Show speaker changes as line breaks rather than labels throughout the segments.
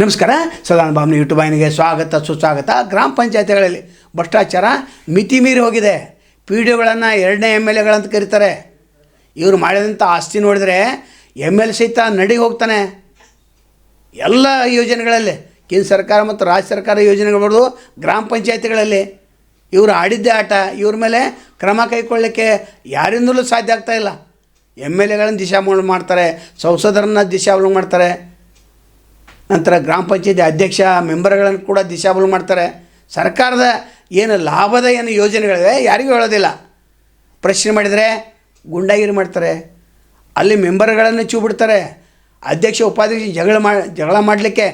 ನಮಸ್ಕಾರ. ಸದಾನಂದ ಬಾಬು ಯೂಟ್ಯೂಬ್ ವಾಹಿನಿಗೆ ಸ್ವಾಗತ ಸುಸ್ವಾಗತ. ಗ್ರಾಮ ಪಂಚಾಯತಿಗಳಲ್ಲಿ ಭ್ರಷ್ಟಾಚಾರ ಮಿತಿ ಮೀರಿ ಹೋಗಿದೆ. ಪಿ ಡಿ ಒಗಳನ್ನು ಎರಡನೇ ಎಮ್ ಎಲ್ ಎಗಳಂತ ಕರೀತಾರೆ. ಇವರು ಮಾಡಿದಂಥ ಆಸ್ತಿ ನೋಡಿದರೆ ಎಮ್ ಎಲ್ ಸಹಿತ ನಡಿಗೆ ಹೋಗ್ತಾನೆ. ಎಲ್ಲ ಯೋಜನೆಗಳಲ್ಲಿ ಕೇಂದ್ರ ಸರ್ಕಾರ ಮತ್ತು ರಾಜ್ಯ ಸರ್ಕಾರ ಯೋಜನೆಗಳು ಬರೋದು ಗ್ರಾಮ ಪಂಚಾಯತಿಗಳಲ್ಲಿ. ಇವರು ಆಡಿದ್ದೇ ಆಟ. ಇವ್ರ ಮೇಲೆ ಕ್ರಮ ಕೈಗೊಳ್ಳಲಿಕ್ಕೆ ಯಾರಿಂದಲೂ ಸಾಧ್ಯ ಆಗ್ತಾಯಿಲ್ಲ. ಎಮ್ ಎಲ್ ಎಗಳನ್ನು ದಿಶಾವಲಂಬನೆ ಮಾಡ್ತಾರೆ, ಸಂಸದರನ್ನು ದಿಶಾವಲಂಬನೆ ಮಾಡ್ತಾರೆ, ನಂತರ ಗ್ರಾಮ ಪಂಚಾಯತಿ ಅಧ್ಯಕ್ಷ ಮೆಂಬರ್ಗಳನ್ನು ಕೂಡ ದಿಶಾವಲಂಬನೆ ಮಾಡ್ತಾರೆ. ಸರ್ಕಾರದ ಏನು ಲಾಭದ ಏನು ಯೋಜನೆಗಳಿವೆ ಯಾರಿಗೂ ಹೇಳೋದಿಲ್ಲ. ಪ್ರಶ್ನೆ ಮಾಡಿದರೆ ಗುಂಡಾಗಿರಿ ಮಾಡ್ತಾರೆ, ಅಲ್ಲಿ ಮೆಂಬರ್ಗಳನ್ನು ಚೂ ಬಿಡ್ತಾರೆ, ಅಧ್ಯಕ್ಷ ಉಪಾಧ್ಯಕ್ಷ ಜಗಳ ಮಾಡಲಿಕ್ಕೆ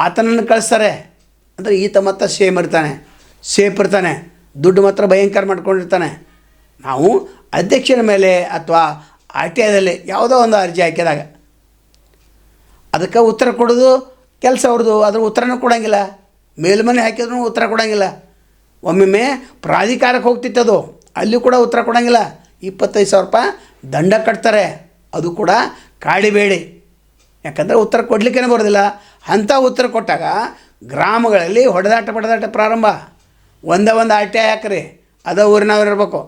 ಆತನನ್ನು ಕಳಿಸ್ತಾರೆ. ಅಂದರೆ ಈತ ಮತ್ತು ಸೇಫ್ ಇರ್ತಾನೆ, ದುಡ್ಡು ಮಾತ್ರ ಭಯಂಕರ ಮಾಡ್ಕೊಂಡಿರ್ತಾನೆ. ನಾವು ಅಧ್ಯಕ್ಷನ ಮೇಲೆ ಅಥವಾ ಆರ್ ಟಿ ಐದಲ್ಲಿ ಯಾವುದೋ ಒಂದು ಅರ್ಜಿ ಹಾಕಿದಾಗ ಅದಕ್ಕೆ ಉತ್ತರ ಕೊಡೋದು ಕೆಲಸ ಅವ್ರದ್ದು. ಅದ್ರ ಉತ್ತರನೂ ಕೊಡೋಂಗಿಲ್ಲ. ಮೇಲ್ಮನೆ ಹಾಕಿದ್ರೂ ಉತ್ತರ ಕೊಡೋಂಗಿಲ್ಲ. ಒಮ್ಮೊಮ್ಮೆ ಪ್ರಾಧಿಕಾರಕ್ಕೆ ಹೋಗ್ತಿತ್ತದು, ಅಲ್ಲಿ ಕೂಡ ಉತ್ತರ ಕೊಡೋಂಗಿಲ್ಲ. 25,000 ರೂಪಾಯಿ ದಂಡ ಕಟ್ತಾರೆ. ಅದು ಕೂಡ ಕಾಡಿಬೇಡಿ, ಯಾಕಂದರೆ ಉತ್ತರ ಕೊಡಲಿಕ್ಕೇ ಬರೋದಿಲ್ಲ. ಅಂಥ ಉತ್ತರ ಕೊಟ್ಟಾಗ ಗ್ರಾಮಗಳಲ್ಲಿ ಹೊಡೆದಾಟ ಪ್ರಾರಂಭ. ಒಂದು ಆರ್ ಟಿ ಐ ಹಾಕ್ರಿ, ಅದ ಊರಿನವ್ರು ಇರಬೇಕು.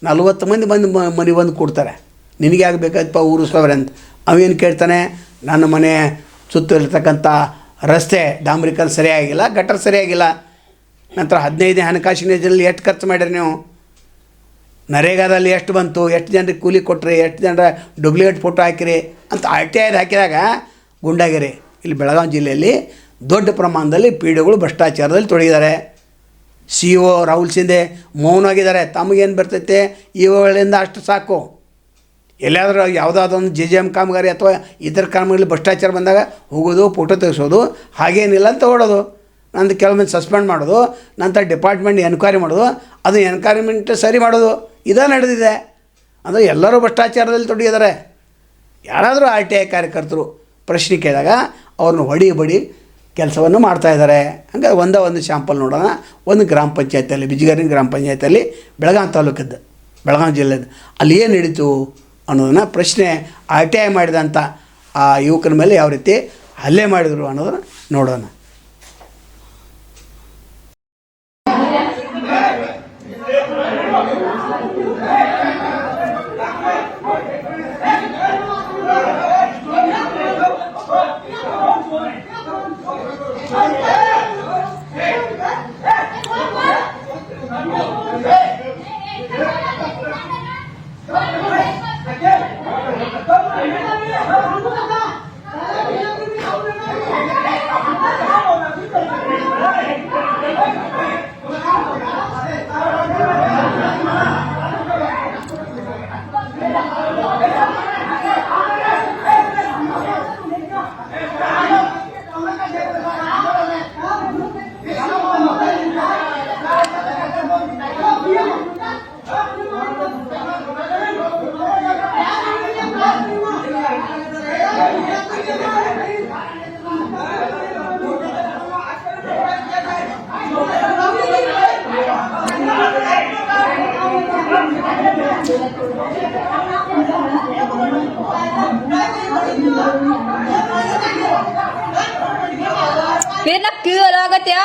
40 ಮಂದಿ ಬಂದು ಮನೆ ಬಂದು ಕೊಡ್ತಾರೆ. ನಿನಗೆ ಆಗಬೇಕಪ್ಪ ಊರು ಸವರೆ ಅಂತ. ಅವೇನು ಕೇಳ್ತಾನೆ, ನನ್ನ ಮನೆ ಸುತ್ತಲಿರ್ತಕ್ಕಂಥ ರಸ್ತೆ ಡಾಂಬರೀಕರಣ ಸರಿಯಾಗಿಲ್ಲ, ಗಟರ್ ಸರಿಯಾಗಿಲ್ಲ. ನಂತರ 15ನೇ ಹಣಕಾಸಿನ ಯೋಜನೆಯಲ್ಲಿ ಎಷ್ಟು ಖರ್ಚು ಮಾಡಿರಿ ನೀವು, ನರೇಗಾದಲ್ಲಿ ಎಷ್ಟು ಬಂತು, ಎಷ್ಟು ಜನರಿಗೆ ಕೂಲಿ ಕೊಟ್ಟರೆ, ಎಷ್ಟು ಜನರ ಡೂಪ್ಲಿಕೇಟ್ ಫೋಟೋ ಹಾಕಿರಿ ಅಂತ ಆರ್ ಟಿ ಐದು ಹಾಕಿದಾಗ ಗುಂಡಾಗಿರಿ. ಇಲ್ಲಿ ಬೆಳಗಾವಿ ಜಿಲ್ಲೆಯಲ್ಲಿ ದೊಡ್ಡ ಪ್ರಮಾಣದಲ್ಲಿ ಪಿ ಡಿ ಒಗಳು ಭ್ರಷ್ಟಾಚಾರದಲ್ಲಿ ತೊಡಗಿದ್ದಾರೆ. ಸಿ ಒ ರಾಹುಲ್ ಶಿಂದೆ ಮೌನವಾಗಿದ್ದಾರೆ. ತಮಗೇನು ಬರ್ತೈತೆ ಇವುಗಳಿಂದ ಅಷ್ಟು ಸಾಕು. ಎಲ್ಲಾದರೂ ಯಾವುದಾದ್ರೂ ಒಂದು JJM ಕಾಮಗಾರಿ ಅಥವಾ ಇತರ ಕಾಮಗಾರಿ ಭ್ರಷ್ಟಾಚಾರ ಬಂದಾಗ ಹೋಗೋದು, ಫೋಟೋ ತೆಗೆಸೋದು, ಹಾಗೇನಿಲ್ಲ ಅಂತ ಓಡೋದು. ನಂದು ಕೆಲವೊಂದು ಸಸ್ಪೆಂಡ್ ಮಾಡೋದು, ನಂತರ ಡಿಪಾರ್ಟ್ಮೆಂಟ್ ಎನ್ಕ್ವೈರಿ ಮಾಡೋದು, ಅದು ಎನ್ಕ್ವೈರಿಮೆಂಟ್ ಸರಿ ಮಾಡೋದು, ಇದೇ ನಡೆದಿದೆ. ಅಂದರೆ ಎಲ್ಲರೂ ಭ್ರಷ್ಟಾಚಾರದಲ್ಲಿ ತೊಡಗಿದ್ದಾರೆ. ಯಾರಾದರೂ ಆರ್ ಟಿ ಐ ಕಾರ್ಯಕರ್ತರು ಪ್ರಶ್ನೆ ಕೇಳಿದಾಗ ಅವ್ರನ್ನ ಹೊಡಿ ಕೆಲಸವನ್ನು ಮಾಡ್ತಾಯಿದ್ದಾರೆ. ಹಂಗೆ ಒಂದು ಶಾಂಪಲ್ ನೋಡೋಣ. ಒಂದು ಗ್ರಾಮ ಪಂಚಾಯತಿಯಲ್ಲಿ, ಬಿಜಿಗರಿನ ಗ್ರಾಮ ಪಂಚಾಯತಿಯಲ್ಲಿ, ಬೆಳಗಾವಿ ತಾಲೂಕದ್ದು, ಬೆಳಗಾವಿ ಜಿಲ್ಲೆದು, ಅಲ್ಲಿ ಏನು ನಡೀತು ಅನ್ನೋದನ್ನು ಪ್ರಶ್ನೆ ಆರ್ ಟಿ ಐ ಮಾಡಿದಂಥ ಆ ಯುವಕನ ಮೇಲೆ ಯಾವ ರೀತಿ ಹಲ್ಲೆ ಮಾಡಿದರು ಅನ್ನೋದನ್ನು ನೋಡೋಣ.
Biết nắp cưa lo cái tía